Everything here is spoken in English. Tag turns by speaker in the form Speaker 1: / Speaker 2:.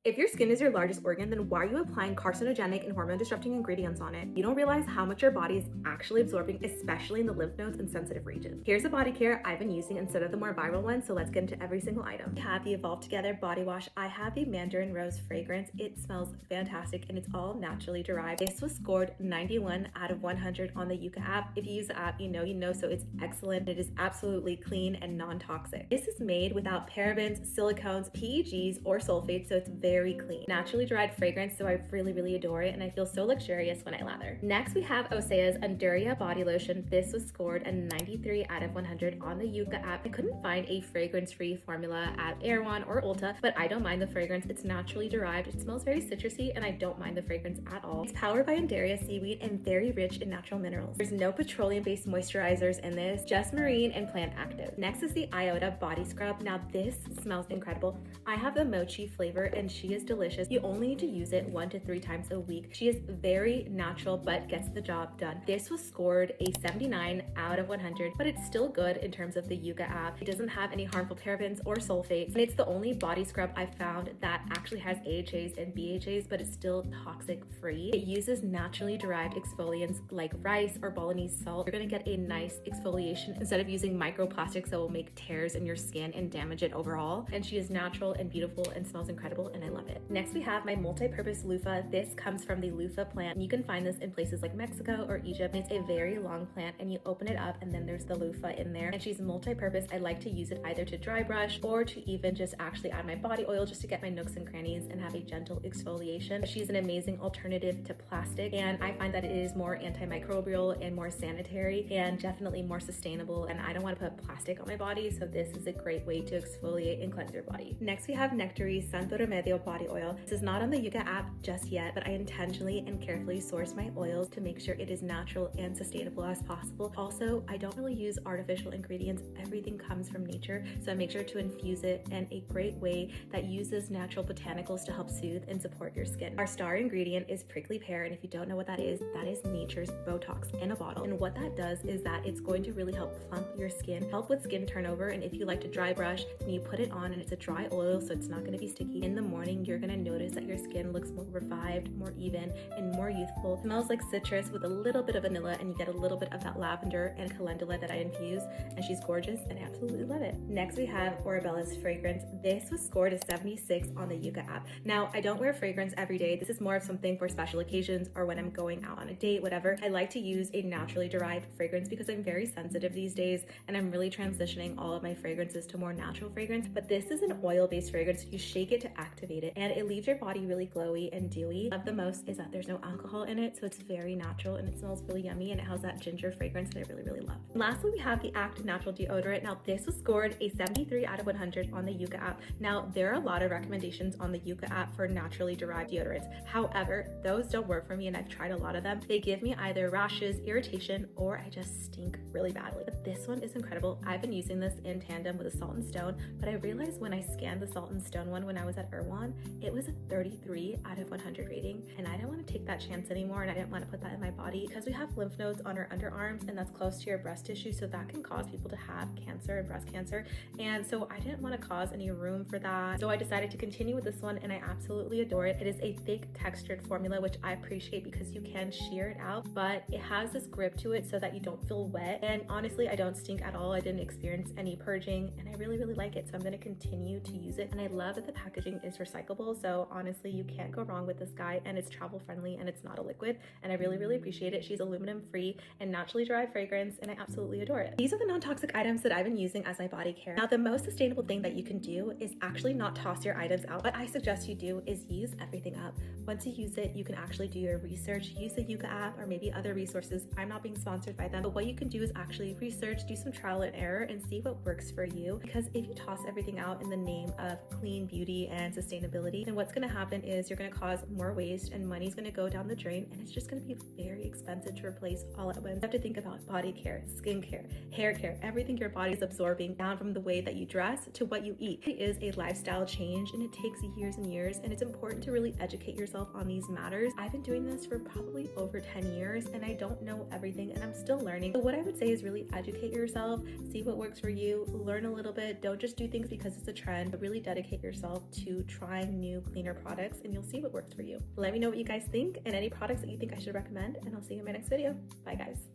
Speaker 1: If your skin is your largest organ, then why are you applying carcinogenic and hormone disrupting ingredients on it? You don't realize how much your body is actually absorbing, especially in the lymph nodes and sensitive regions. Here's a body care I've been using instead of the more viral one, so let's get into every single item. I have the Evolve Together body wash. I have the Mandarin Rose fragrance. It smells fantastic and it's all naturally derived. This was scored 91 out of 100 on the Yuka app. If you use the app, you know, so it's excellent. It is absolutely clean and non-toxic. This is made without parabens, silicones, PEGs, or sulfates, so it's very clean. Naturally derived fragrance, so I really adore it and I feel so luxurious when I lather. Next, we have Osea's Anduria body lotion. This was scored a 93 out of 100 on the Yuka app. I couldn't find a fragrance-free formula at Erewhon or Ulta, but I don't mind the fragrance. It's naturally derived. It smells very citrusy and I don't mind the fragrance at all. It's powered by Anduria seaweed and very rich in natural minerals. There's no petroleum-based moisturizers in this, just marine and plant active. Next is the Iota body scrub. Now this smells incredible. I have the mochi flavor and she is delicious. You only need to use it 1 to 3 times a week. She is very natural but gets the job done. This was scored a 79 out of 100, but it's still good in terms of the Yuka app. It doesn't have any harmful parabens or sulfates, and it's the only body scrub I've found that actually has AHAs and BHAs, but it's still toxic free. It uses naturally derived exfoliants like rice or Balinese salt. You're gonna get a nice exfoliation instead of using microplastics that will make tears in your skin and damage it overall. And she is natural and beautiful and smells incredible and I love it. Next we have my multi-purpose loofah. This comes from the loofah plant. You can find this in places like Mexico or Egypt. It's a very long plant and you open it up and then there's the loofah in there. And she's multi-purpose. I like to use it either to dry brush or to even just actually add my body oil just to get my nooks and crannies and have a gentle exfoliation. She's an amazing alternative to plastic and I find that it is more antimicrobial and more sanitary and definitely more sustainable, and I don't want to put plastic on my body, so this is a great way to exfoliate and cleanse your body. Next we have Nectary's Santo Remedio body oil. This is not on the Yuka app just yet, but I intentionally and carefully source my oils to make sure it is natural and sustainable as possible. Also, I don't really use artificial ingredients. Everything comes from nature, so I make sure to infuse it in a great way that uses natural botanicals to help soothe and support your skin. Our star ingredient is prickly pear, and if you don't know what that is nature's Botox in a bottle. And what that does is that it's going to really help plump your skin, help with skin turnover, and if you like to dry brush, then you put it on and it's a dry oil, so it's not going to be sticky. In the morning, you're going to notice that your skin looks more revived, more even, and more youthful. It smells like citrus with a little bit of vanilla, and you get a little bit of that lavender and calendula that I infuse, and she's gorgeous and I absolutely love it. Next we have Orabella's fragrance. This was scored a 76 on the Yuka app. Now, I don't wear fragrance every day. This is more of something for special occasions or when I'm going out on a date, whatever. I like to use a naturally derived fragrance because I'm very sensitive these days and I'm really transitioning all of my fragrances to more natural fragrance. But this is an oil-based fragrance. You shake it to activate it and it leaves your body really glowy and dewy. What I love the most is that there's no alcohol in it, so it's very natural and it smells really yummy, and it has that ginger fragrance that I really love. Lastly, we have the Act Natural deodorant. Now this was scored a 73 out of 100 on the Yuka app. Now there are a lot of recommendations on the Yuka app for naturally derived deodorants. However, those don't work for me and I've tried a lot of them. They give me either rashes, irritation, or I just stink really badly. But this one is incredible. I've been using this in tandem with a Salt and Stone, but I realized when I scanned the Salt and Stone one when I was at Erewhon, it was a 33 out of 100 rating, and I didn't want to take that chance anymore, and I didn't want to put that in my body because we have lymph nodes on our underarms and that's close to your breast tissue, so that can cause people to have cancer and breast cancer, and so I didn't want to cause any room for that. So I decided to continue with this one and I absolutely adore it. It is a thick textured formula, which I appreciate because you can shear it out, but it has this grip to it so that you don't feel wet, and honestly I don't stink at all. I didn't experience any purging and I really like it, so I'm going to continue to use it. And I love that the packaging is recyclable, so honestly you can't go wrong with this guy, and it's travel friendly and it's not a liquid, and I really appreciate it. She's aluminum free and naturally derived fragrance and I absolutely adore it. These are the non-toxic items that I've been using as my body care. Now the most sustainable thing that you can do is actually not toss your items out. What I suggest you do is use everything up. Once you use it, you can actually do your research, use the Yuka app or maybe other resources. I'm not being sponsored by them, but what you can do is actually research, do some trial and error and see what works for you, because if you toss everything out in the name of clean beauty and sustainability, then what's going to happen is you're going to cause more waste and money's going to go down the drain, and it's just going to be very expensive to replace all at once. You have to think about body care, skin care, hair care, everything your body is absorbing, down from the way that you dress to what you eat. It is a lifestyle change and it takes years and years, and it's important to really educate yourself on these matters. I've been doing this for probably over 10 years and I don't know everything and I'm still learning. So what I would say is really educate yourself, see what works for you, learn a little bit. Don't just do things because it's a trend, but really dedicate yourself to trying trying new cleaner products and you'll see what works for you. Let me know what you guys think and any products that you think I should recommend, and I'll see you in my next video. Bye guys.